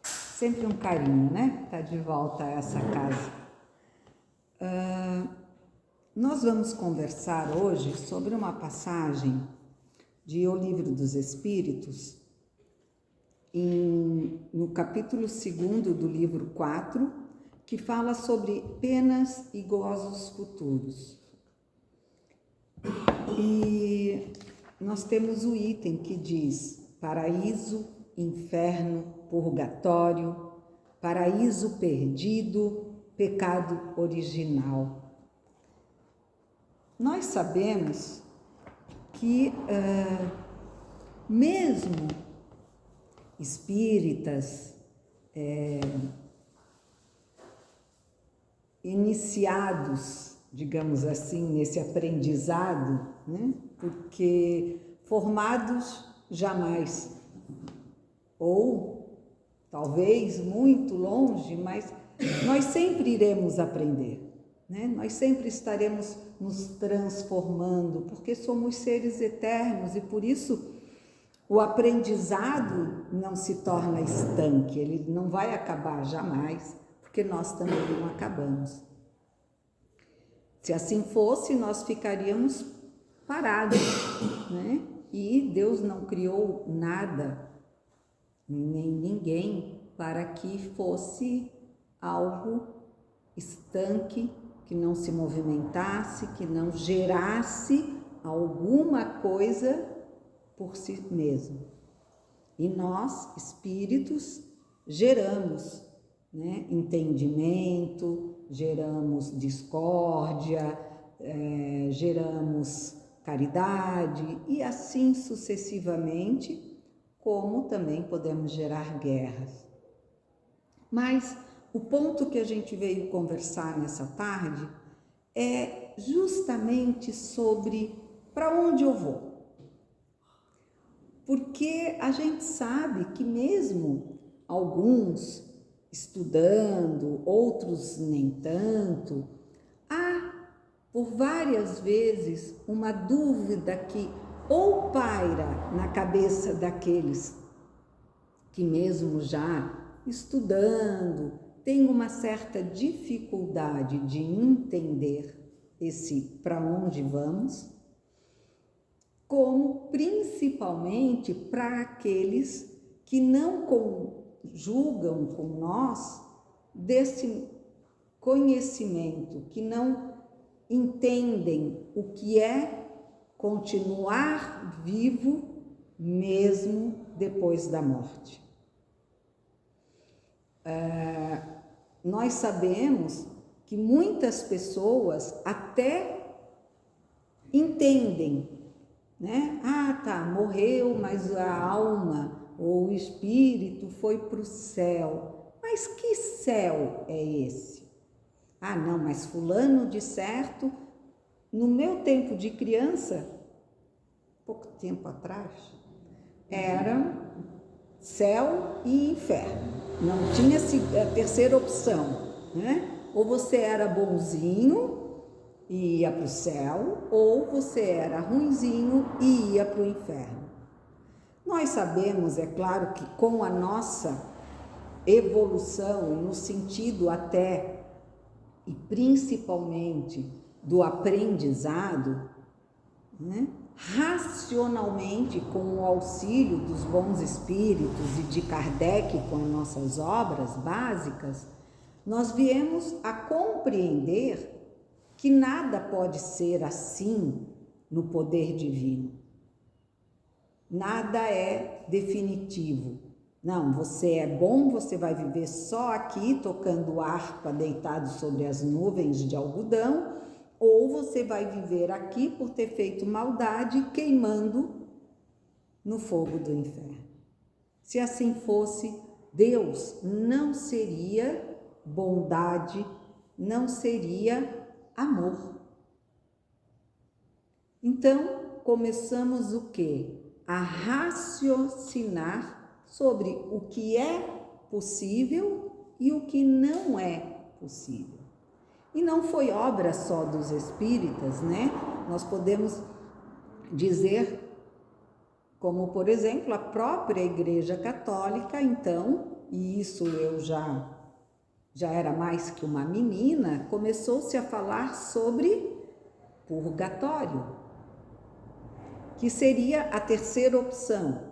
Sempre um carinho, né? Tá de volta a essa casa. Nós vamos conversar hoje sobre uma passagem de O Livro dos Espíritos, no capítulo 2º do livro 4, que fala sobre penas e gozos futuros. E nós temos o item que diz paraíso, inferno, purgatório, paraíso perdido, pecado original. Nós sabemos que mesmo espíritas iniciados, digamos assim, nesse aprendizado, né? Porque formados jamais, ou talvez muito longe, mas nós sempre iremos aprender, né? Nós sempre estaremos nos transformando, porque somos seres eternos e por isso o aprendizado não se torna estanque, ele não vai acabar jamais, porque nós também não acabamos. Se assim fosse, nós ficaríamos parados, né? E Deus não criou nada, nem ninguém, para que fosse algo estanque, que não se movimentasse, que não gerasse alguma coisa por si mesmo. E nós, espíritos, geramos, né, entendimento, geramos discórdia, geramos caridade e assim sucessivamente, como também podemos gerar guerras. Mas o ponto que a gente veio conversar nessa tarde é justamente sobre para onde eu vou. Porque a gente sabe que mesmo alguns estudando, outros nem tanto, há por várias vezes uma dúvida que ou paira na cabeça daqueles que mesmo já estudando, tem uma certa dificuldade de entender esse para onde vamos, como principalmente para aqueles que não conjugam com nós desse conhecimento, que não entendem o que é continuar vivo mesmo depois da morte. Nós sabemos que muitas pessoas até entendem, né? Ah, tá, morreu, mas a alma ou o espírito foi para o céu. Mas que céu é esse? Ah, não, mas fulano de certo, no meu tempo de criança, pouco tempo atrás, era céu e inferno. Não tinha a terceira opção, né? Ou você era bonzinho e ia para o céu, ou você era ruinzinho e ia para o inferno. Nós sabemos, é claro, que com a nossa evolução, no sentido até e principalmente do aprendizado, né? Racionalmente, com o auxílio dos bons espíritos e de Kardec com as nossas obras básicas, nós viemos a compreender que nada pode ser assim no poder divino. Nada é definitivo. Não, você é bom, você vai viver só aqui tocando harpa deitado sobre as nuvens de algodão, ou você vai viver aqui por ter feito maldade, queimando no fogo do inferno. Se assim fosse, Deus não seria bondade, não seria amor. Então, começamos o quê? A raciocinar sobre o que é possível e o que não é possível. E não foi obra só dos espíritas, né? Nós podemos dizer como por exemplo a própria Igreja Católica, então, e isso eu já era mais que uma menina, começou-se a falar sobre purgatório, que seria a terceira opção,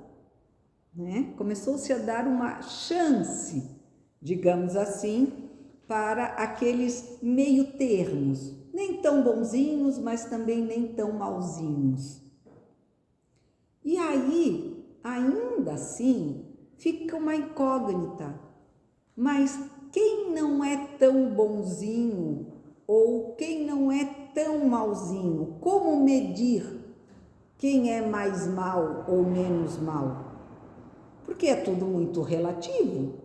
né? Começou-se a dar uma chance, digamos assim, para aqueles meio termos, nem tão bonzinhos, mas também nem tão malzinhos. E aí, ainda assim, fica uma incógnita, mas quem não é tão bonzinho ou quem não é tão malzinho, como medir quem é mais mal ou menos mal? Porque é tudo muito relativo.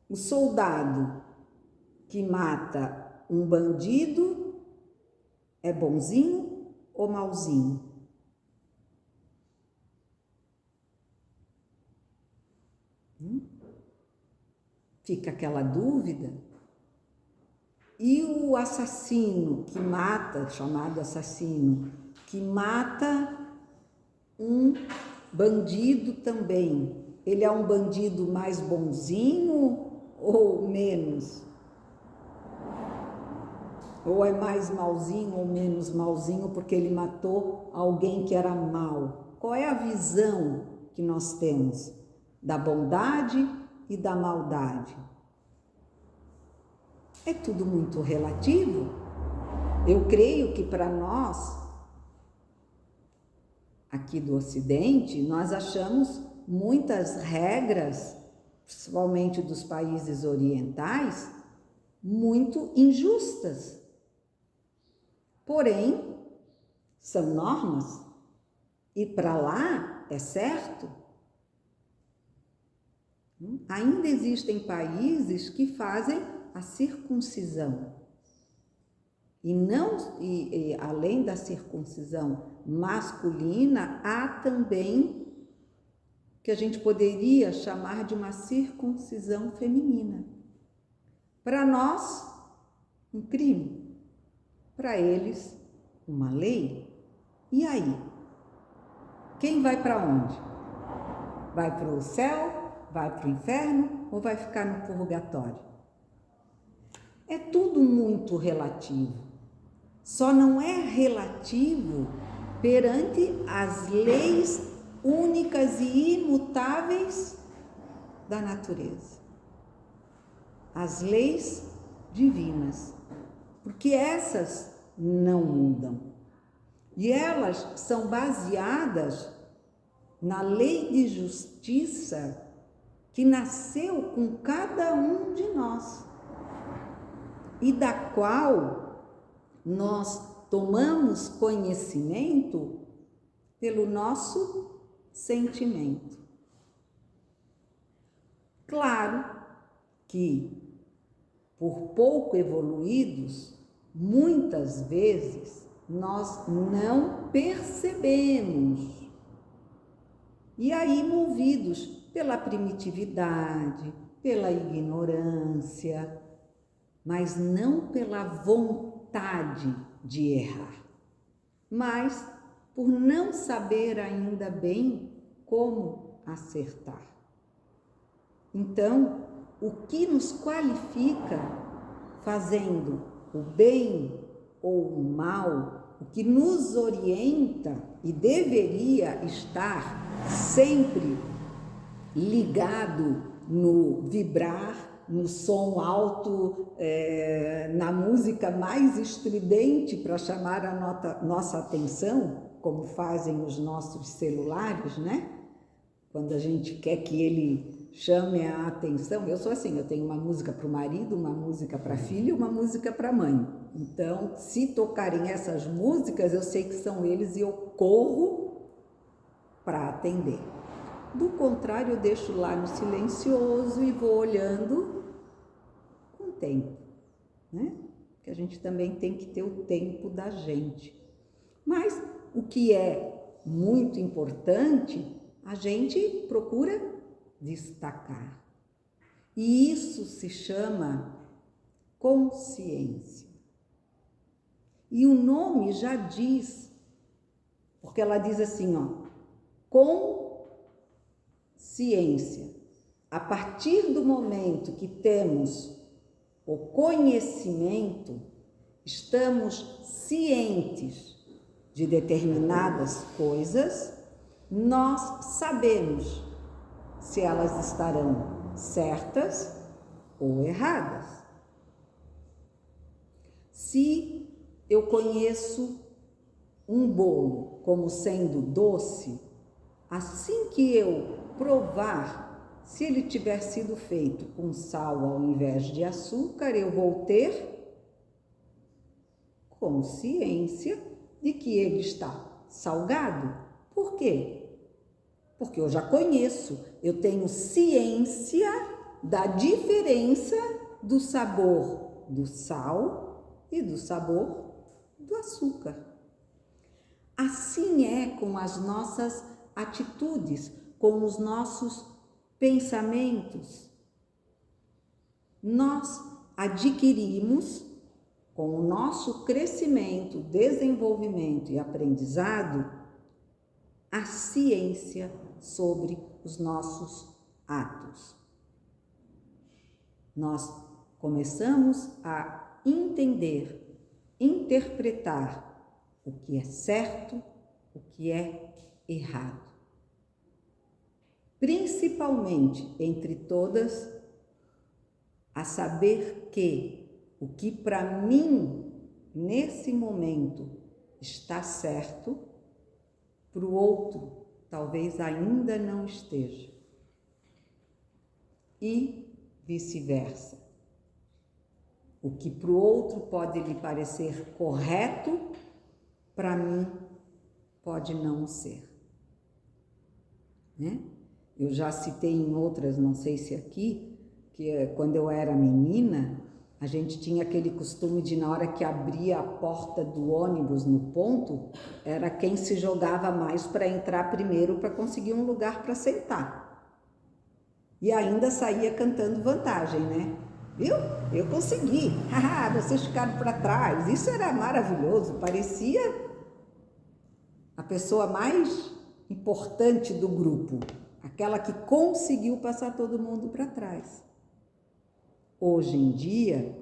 O soldado que mata um bandido é bonzinho ou malzinho? Fica aquela dúvida. E o assassino que mata, chamado assassino, que mata um bandido também, ele é um bandido mais bonzinho ou menos? Ou é mais malzinho ou menos malzinho porque ele matou alguém que era mal? Qual é a visão que nós temos da bondade e da maldade? É tudo muito relativo. Eu creio que para nós, aqui do Ocidente, nós achamos muitas regras, principalmente dos países orientais, muito injustas. Porém, são normas e para lá é certo. Ainda existem países que fazem a circuncisão. E além da circuncisão masculina, há também que a gente poderia chamar de uma circuncisão feminina. Para nós, um crime. Para eles, uma lei. E aí? Quem vai para onde? Vai para o céu? Vai para o inferno? Ou vai ficar no purgatório? É tudo muito relativo. Só não é relativo perante as leis únicas e imutáveis da natureza. As leis divinas. Porque essas não mudam. E elas são baseadas na lei de justiça que nasceu com cada um de nós e da qual nós tomamos conhecimento pelo nosso sentimento. Claro que, por pouco evoluídos, muitas vezes nós não percebemos. E aí, movidos pela primitividade, pela ignorância, mas não pela vontade de errar, mas por não saber ainda bem como acertar. Então, o que nos qualifica fazendo o bem ou o mal, o que nos orienta e deveria estar sempre ligado no vibrar, no som alto, na música mais estridente para chamar a nossa atenção, como fazem os nossos celulares, né? Quando a gente quer que ele chame a atenção, eu sou assim, eu tenho uma música para o marido, uma música para a filha e uma música para a mãe. Então, se tocarem essas músicas, eu sei que são eles e eu corro para atender. Do contrário, eu deixo lá no silencioso e vou olhando com o tempo, né? Que a gente também tem que ter o tempo da gente. Mas o que é muito importante, a gente procura destacar. E isso se chama consciência. E o nome já diz Porque ela diz assim, ó, com ciência. A partir do momento que temos o conhecimento, estamos cientes de determinadas coisas, nós sabemos se elas estarão certas ou erradas. Se eu conheço um bolo como sendo doce, assim que eu provar, se ele tiver sido feito com sal ao invés de açúcar, eu vou ter consciência de que ele está salgado. Por quê? Porque eu já conheço, eu tenho ciência da diferença do sabor do sal e do sabor do açúcar. Assim é com as nossas atitudes, com os nossos pensamentos. Nós adquirimos, com o nosso crescimento, desenvolvimento e aprendizado, a ciência sobre os nossos atos. Nós começamos a entender, interpretar o que é certo, o que é errado. Principalmente entre todas, a saber que o que para mim, nesse momento, está certo, para o outro, talvez ainda não esteja. E vice-versa. O que para o outro pode lhe parecer correto, para mim pode não ser. Né? Eu já citei em outras, não sei se aqui, que quando eu era menina, a gente tinha aquele costume de, na hora que abria a porta do ônibus no ponto, era quem se jogava mais para entrar primeiro para conseguir um lugar para sentar. E ainda saía cantando vantagem, né? Viu? Eu consegui. Vocês ficaram para trás. Isso era maravilhoso. Parecia a pessoa mais importante do grupo. Aquela que conseguiu passar todo mundo para trás. Hoje em dia,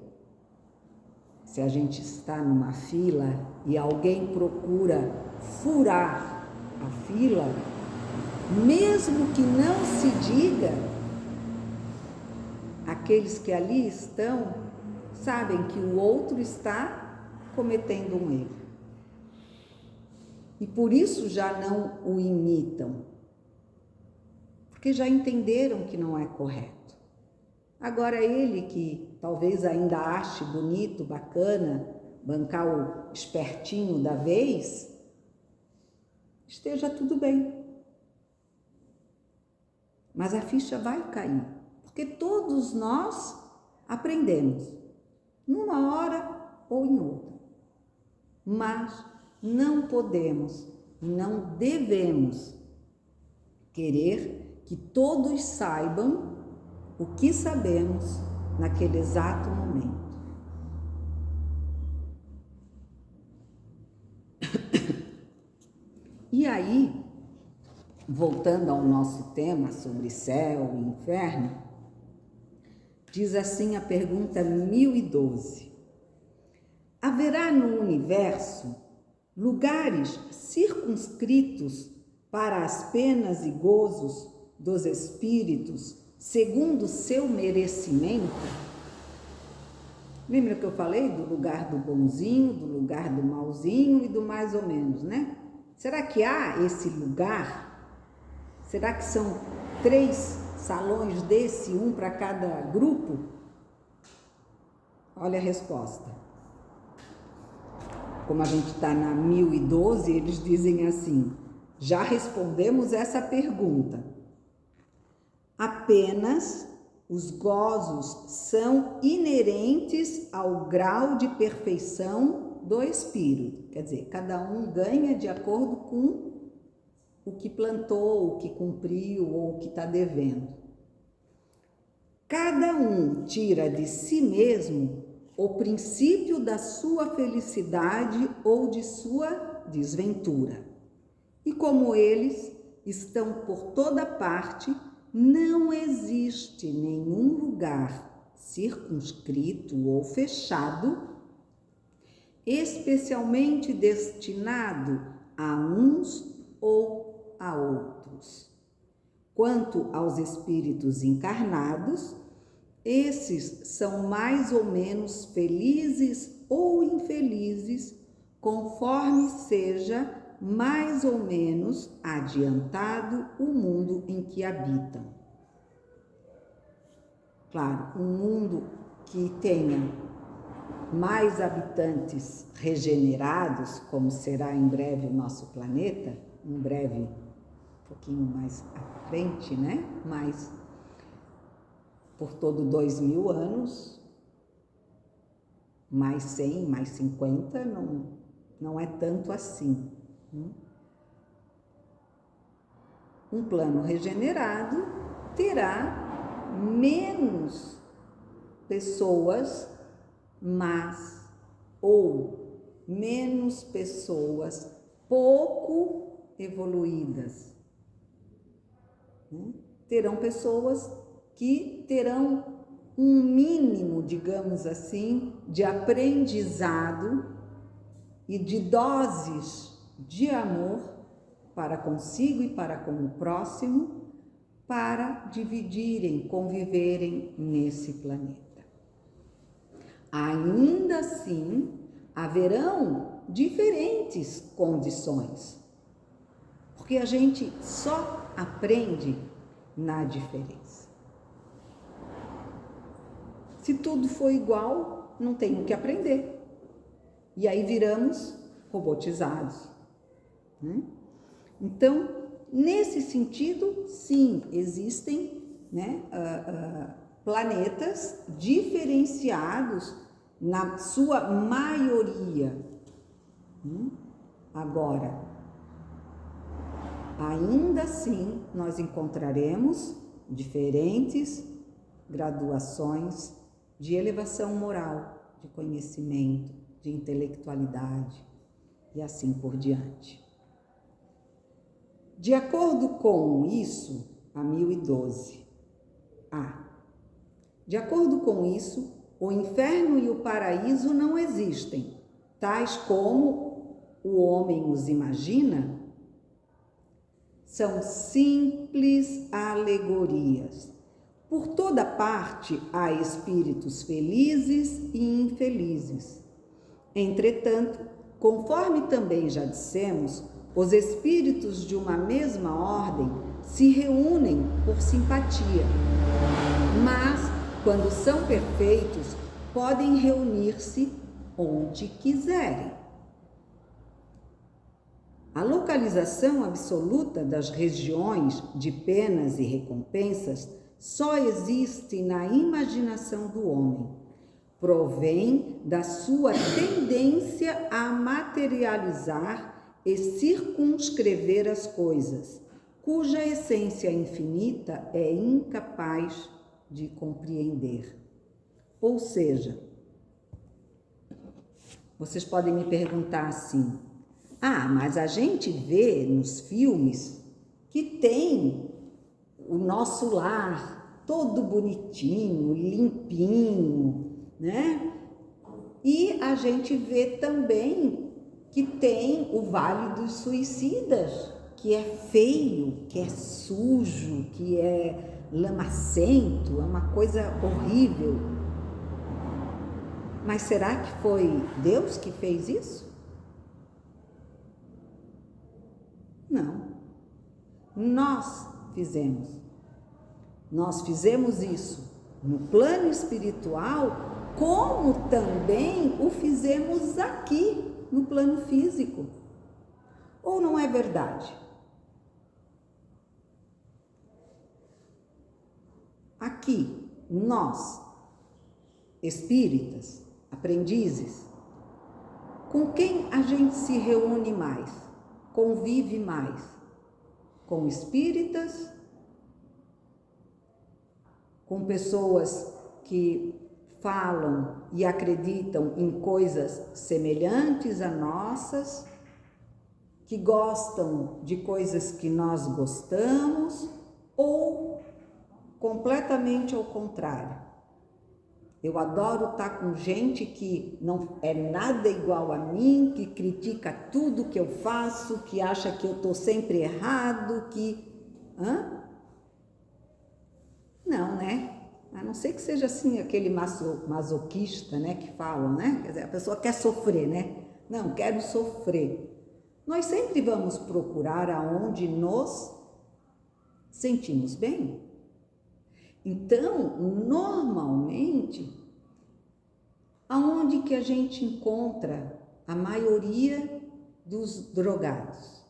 se a gente está numa fila e alguém procura furar a fila, mesmo que não se diga, aqueles que ali estão sabem que o outro está cometendo um erro. E por isso já não o imitam, porque já entenderam que não é correto. Agora ele que talvez ainda ache bonito, bacana, bancar o espertinho da vez, esteja tudo bem. Mas a ficha vai cair, porque todos nós aprendemos, numa hora ou em outra. Mas não podemos, não devemos querer que todos saibam o que sabemos naquele exato momento. E aí, voltando ao nosso tema sobre céu e inferno, diz assim a pergunta 1012. Haverá no universo lugares circunscritos para as penas e gozos dos espíritos segundo seu merecimento? Lembra que eu falei do lugar do bonzinho, do lugar do malzinho e do mais ou menos, né? Será que há esse lugar? Será que são 3 salões desse, um para cada grupo? Olha a resposta. Como a gente está na 1012, eles dizem assim: já respondemos essa pergunta. Apenas os gozos são inerentes ao grau de perfeição do espírito. Quer dizer, cada um ganha de acordo com o que plantou, o que cumpriu ou o que está devendo. Cada um tira de si mesmo o princípio da sua felicidade ou de sua desventura. E como eles estão por toda parte, não existe nenhum lugar circunscrito ou fechado, especialmente destinado a uns ou a outros. Quanto aos espíritos encarnados, esses são mais ou menos felizes ou infelizes, conforme seja mais ou menos adiantado o mundo em que habitam. Claro, um mundo que tenha mais habitantes regenerados, como será em breve o nosso planeta, em breve, um pouquinho mais à frente, né? Mas por todo 2000 anos, mais 100, mais 50, não é tanto assim. Um plano regenerado terá menos pessoas más ou menos pessoas pouco evoluídas. Terão pessoas que terão um mínimo, digamos assim, de aprendizado e de doses de amor para consigo e para com o próximo, para dividirem, conviverem nesse planeta. Ainda assim, haverão diferentes condições, porque a gente só aprende na diferença. Se tudo for igual, não tem o que aprender. E aí viramos robotizados, né? Então, nesse sentido, sim, existem, né, planetas diferenciados na sua maioria. Agora, ainda assim, nós encontraremos diferentes graduações de elevação moral, de conhecimento, de intelectualidade e assim por diante. De acordo com isso, a 1012. De acordo com isso, o inferno e o paraíso não existem, tais como o homem os imagina. São simples alegorias. Por toda parte há espíritos felizes e infelizes. Entretanto, conforme também já dissemos, os espíritos de uma mesma ordem se reúnem por simpatia, mas, quando são perfeitos, podem reunir-se onde quiserem. A localização absoluta das regiões de penas e recompensas só existe na imaginação do homem. Provém da sua tendência a materializar e circunscrever as coisas, cuja essência infinita é incapaz de compreender. Ou seja, vocês podem me perguntar assim: mas a gente vê nos filmes que tem o nosso lar todo bonitinho, limpinho, né? E a gente vê também que tem o Vale dos Suicidas, que é feio, que é sujo, que é lamacento, é uma coisa horrível. Mas será que foi Deus que fez isso? Não. Nós fizemos. Nós fizemos isso no plano espiritual, como também o fizemos aqui no plano físico. Ou não é verdade? Aqui, nós, espíritas, aprendizes, com quem a gente se reúne mais, convive mais? Com espíritas, com pessoas que falam e acreditam em coisas semelhantes a nossas, que gostam de coisas que nós gostamos ou completamente ao contrário. Eu adoro estar com gente que não é nada igual a mim, que critica tudo que eu faço, que acha que eu estou sempre errado, Não, né? A não ser que seja assim, aquele masoquista, né, que falam, né? Quer dizer, a pessoa quer sofrer, né? Não, quero sofrer. Nós sempre vamos procurar aonde nos sentimos bem. Então, normalmente, aonde que a gente encontra a maioria dos drogados?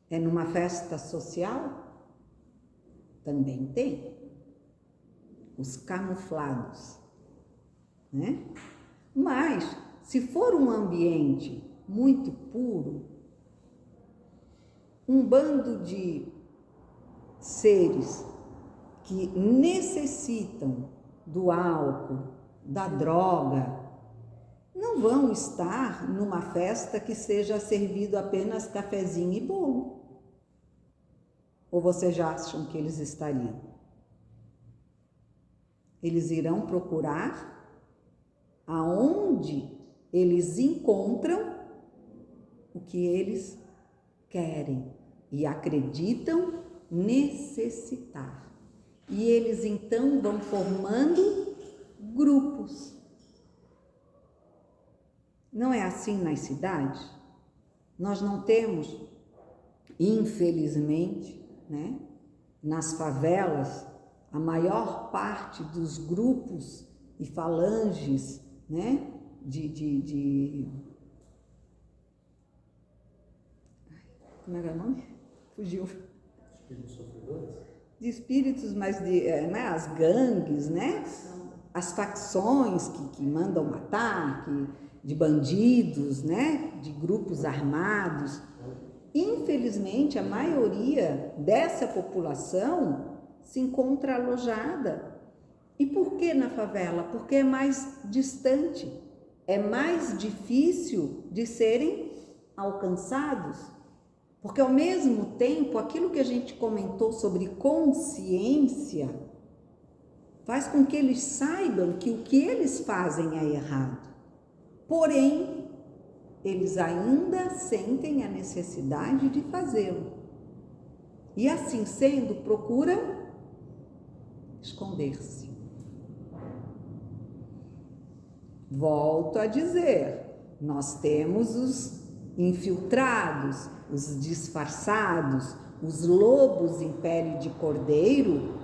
É numa festa social? Também tem. Os camuflados, né? Mas, se for um ambiente muito puro, um bando de seres que necessitam do álcool, da droga, não vão estar numa festa que seja servido apenas cafezinho e bolo. Ou vocês já acham que eles estariam? Eles irão procurar aonde eles encontram o que eles querem e acreditam necessitar. E eles então vão formando grupos. Não é assim nas cidades? Nós não temos, infelizmente, né, nas favelas, a maior parte dos grupos e falanges, né, como era o nome? Fugiu. Espíritos sofredores? De espíritos, mas né, as gangues, né? As facções que mandam matar, de bandidos, né? De grupos armados. Infelizmente, a maioria dessa população se encontra alojada. E por que na favela? Porque é mais distante, é mais difícil de serem alcançados. Porque ao mesmo tempo, aquilo que a gente comentou sobre consciência faz com que eles saibam que o que eles fazem é errado. Porém, eles ainda sentem a necessidade de fazê-lo. E assim sendo, procuram esconder-se. Volto a dizer, nós temos os infiltrados, os disfarçados, os lobos em pele de cordeiro,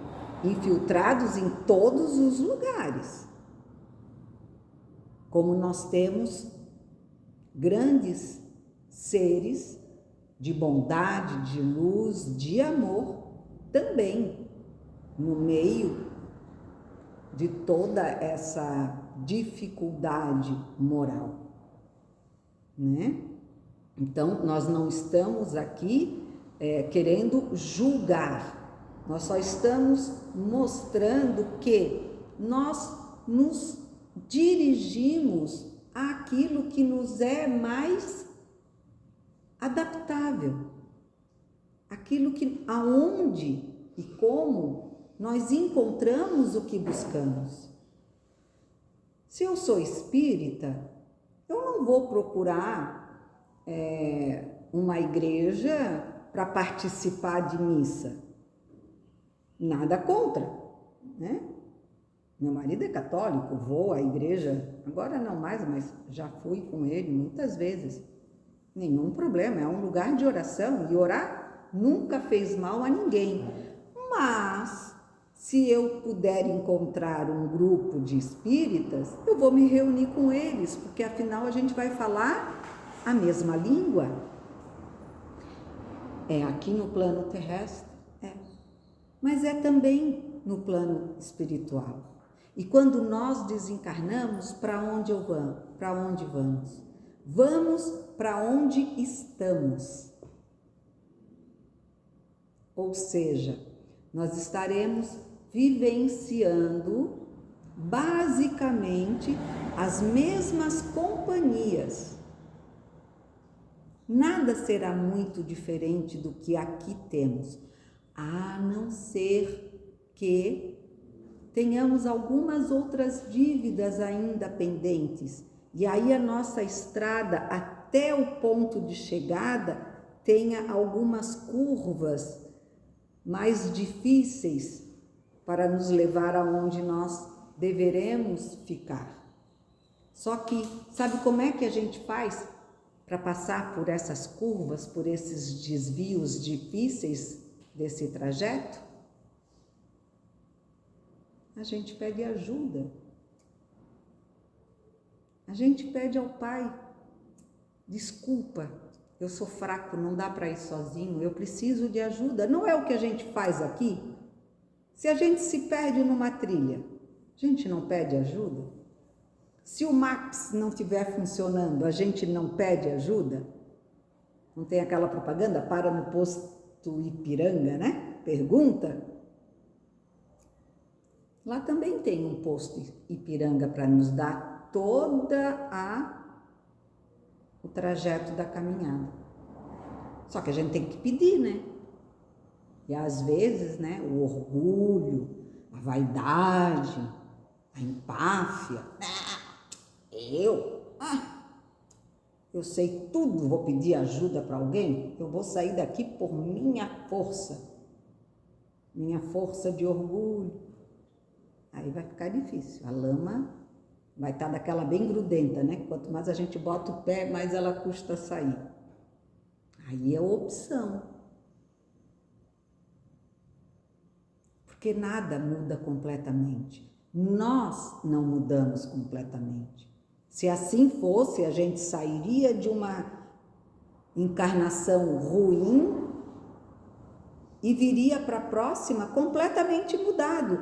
infiltrados em todos os lugares. Como nós temos grandes seres de bondade, de luz, de amor, também no meio de toda essa dificuldade moral, né? Então, nós não estamos aqui querendo julgar, nós só estamos mostrando que nós nos dirigimos àquilo que nos é mais adaptável, aquilo que, aonde e como nós encontramos o que buscamos. Se eu sou espírita, eu não vou procurar uma igreja para participar de missa. Nada contra, né? Meu marido é católico, vou à igreja, agora não mais, mas já fui com ele muitas vezes. Nenhum problema, é um lugar de oração e orar nunca fez mal a ninguém. Mas, se eu puder encontrar um grupo de espíritas, eu vou me reunir com eles, porque afinal a gente vai falar a mesma língua. É aqui no plano terrestre, mas é também no plano espiritual. E quando nós desencarnamos, para onde vamos? Para onde vamos? Vamos para onde estamos. Ou seja, nós estaremos vivenciando basicamente as mesmas companhias Nada será muito diferente do que aqui temos, a não ser que tenhamos algumas outras dívidas ainda pendentes. E aí a nossa estrada até o ponto de chegada tenha algumas curvas mais difíceis para nos levar aonde nós deveremos ficar. Só que, sabe como é que a gente faz para passar por essas curvas, por esses desvios difíceis desse trajeto? A gente pede ajuda. A gente pede ao Pai: desculpa, eu sou fraco, não dá para ir sozinho, eu preciso de ajuda. Não é o que a gente faz aqui? Se a gente se perde numa trilha, a gente não pede ajuda? Se o Maps não estiver funcionando, a gente não pede ajuda? Não tem aquela propaganda, para no posto Ipiranga, né? Pergunta. Lá também tem um posto Ipiranga para nos dar o trajeto da caminhada. Só que a gente tem que pedir, né? E às vezes, né, o orgulho, a vaidade, a empáfia, eu sei tudo, vou pedir ajuda para alguém, eu vou sair daqui por minha força de orgulho. Aí vai ficar difícil, a lama vai estar daquela bem grudenta, né? Quanto mais a gente bota o pé, mais ela custa sair. Aí é opção. Porque nada muda completamente. Nós não mudamos completamente. Se assim fosse, a gente sairia de uma encarnação ruim e viria para a próxima completamente mudado.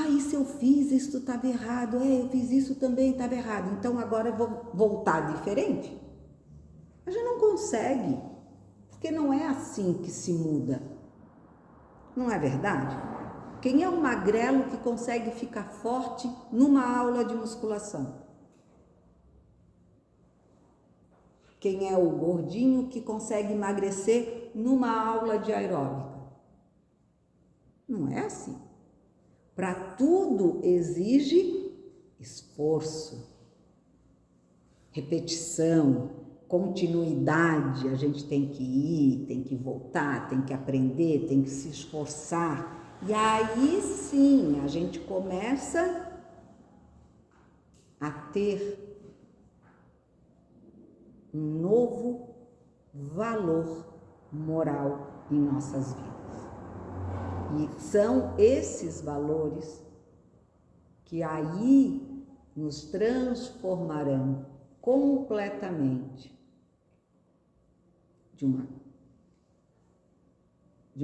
Isso eu fiz, isso estava errado. Eu fiz isso também, estava errado. Então agora eu vou voltar diferente? A gente não consegue, porque não é assim que se muda. Não é verdade? Quem é o magrelo que consegue ficar forte numa aula de musculação? Quem é o gordinho que consegue emagrecer numa aula de aeróbica? Não é assim. Para tudo exige esforço, repetição, continuidade. A gente tem que ir, tem que voltar, tem que aprender, tem que se esforçar. E aí sim a gente começa a ter um novo valor moral em nossas vidas. E são esses valores que aí nos transformarão completamente de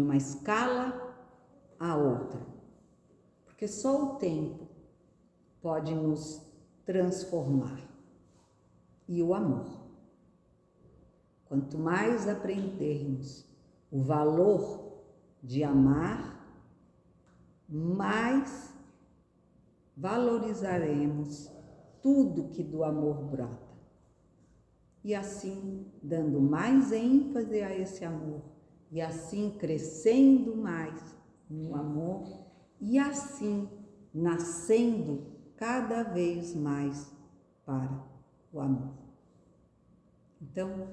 uma escala a outra. Porque só o tempo pode nos transformar. E o amor. Quanto mais aprendermos o valor de amar, mais valorizaremos tudo que do amor brota. E assim, dando mais ênfase a esse amor, e assim crescendo mais no amor, e assim nascendo cada vez mais para o amor. Então,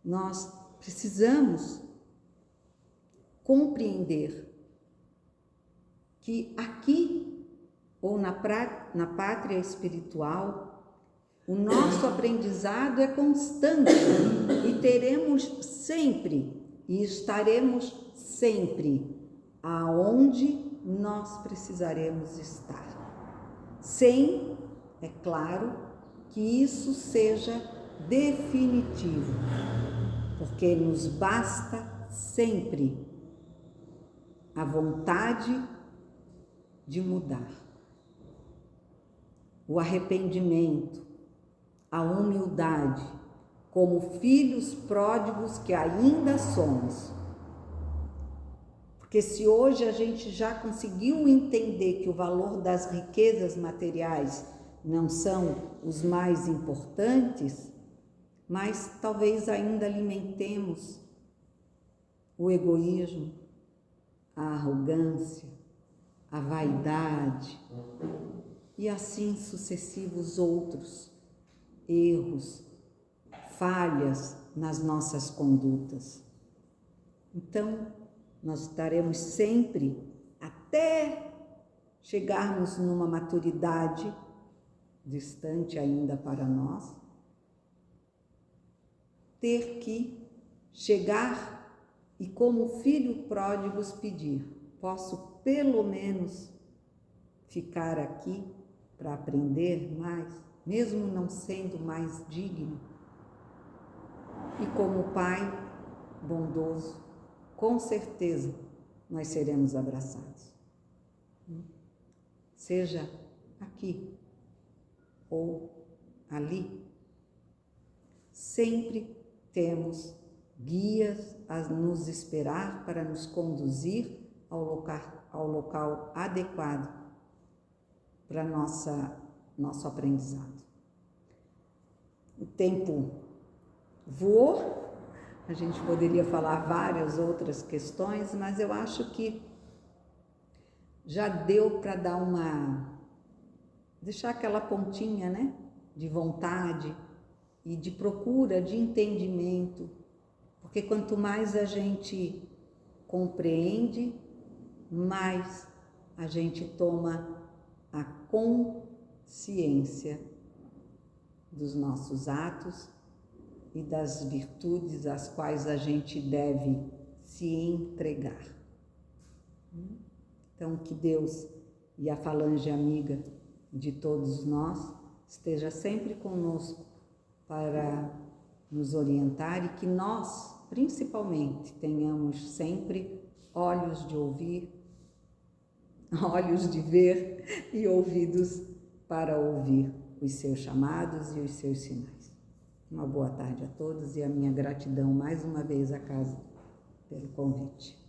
nós precisamos compreender que aqui, ou na pátria espiritual, o nosso aprendizado é constante e teremos sempre e estaremos sempre aonde nós precisaremos estar. Sem, é claro, que isso seja definitivo, porque nos basta sempre a vontade de mudar, o arrependimento, a humildade, como filhos pródigos que ainda somos. Porque se hoje a gente já conseguiu entender que o valor das riquezas materiais não são os mais importantes, mas talvez ainda alimentemos o egoísmo, a arrogância, a vaidade e assim sucessivos outros erros, falhas nas nossas condutas. Então, nós estaremos sempre, até chegarmos numa maturidade distante ainda para nós, ter que chegar e, como filho pródigos, pedir: posso pelo menos ficar aqui para aprender mais, mesmo não sendo mais digno? E como Pai bondoso, com certeza nós seremos abraçados. Seja aqui ou ali, sempre temos guias a nos esperar para nos conduzir ao local adequado para nosso aprendizado. O tempo voou, a gente poderia falar várias outras questões, mas eu acho que já deu para deixar aquela pontinha, né, de vontade e de procura de entendimento, porque quanto mais a gente compreende, mais a gente toma a consciência dos nossos atos e das virtudes às quais a gente deve se entregar. Então, que Deus e a falange amiga de todos nós esteja sempre conosco para nos orientar e que nós, principalmente, tenhamos sempre olhos de ouvir, olhos de ver e ouvidos para ouvir os seus chamados e os seus sinais. Uma boa tarde a todos e a minha gratidão mais uma vez à casa pelo convite.